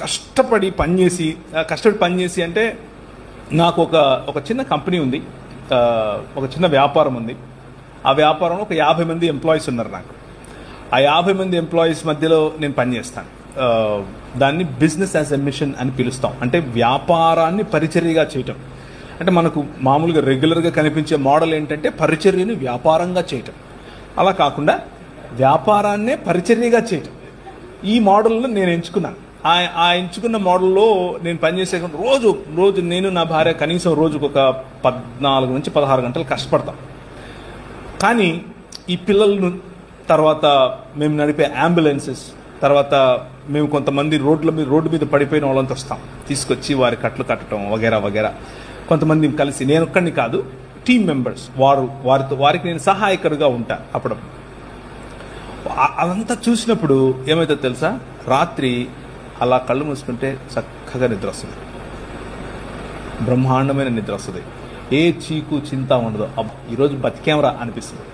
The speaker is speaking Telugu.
కష్టపడి పనిచేసి అంటే నాకు ఒక చిన్న కంపెనీ ఉంది, ఒక చిన్న వ్యాపారం ఉంది. ఆ వ్యాపారంలో ఒక 50 మంది ఎంప్లాయీస్ ఉన్నారు నాకు. ఆ 50 మంది ఎంప్లాయీస్ మధ్యలో నేను పనిచేస్తాను. దాన్ని బిజినెస్ యాజ్ ఎ మిషన్ అని పిలుస్తాం. అంటే వ్యాపారాన్ని పరిచర్యగా చేయటం. అంటే మనకు మామూలుగా రెగ్యులర్గా కనిపించే మోడల్ ఏంటంటే పరిచర్యని వ్యాపారంగా చేయటం. అలా కాకుండా వ్యాపారాన్నే పరిచర్యగా చేయటం. ఈ మోడల్ను నేను ఎంచుకున్నాను. ఆ ఎంచుకున్న మోడల్లో నేను పనిచేసే రోజు నేను నా భార్య కనీసం రోజుకు ఒక 14 నుంచి 16 గంటలు కష్టపడతాం. కానీ ఈ పిల్లలను తర్వాత మేము నడిపే అంబులెన్సెస్, తర్వాత మేము కొంతమంది రోడ్డు మీద పడిపోయిన వాళ్ళంతా వస్తాం, తీసుకొచ్చి వారి కట్లు కట్టడం వగేరా. కొంతమంది కలిసి, నేను ఒక్కడిని కాదు, టీమ్ మెంబర్స్, వారికి నేను సహాయకుడిగా ఉంటాను. అప్పుడు అదంతా చూసినప్పుడు ఏమవుతుందో తెలుసా, రాత్రి అలా కళ్ళు మూసుకుంటే చక్కగా నిద్ర వస్తుంది, బ్రహ్మాండమైన నిద్ర వస్తుంది. ఏ చీకు చింత ఉండదు. ఈరోజు బతికేమరా అనిపిస్తుంది.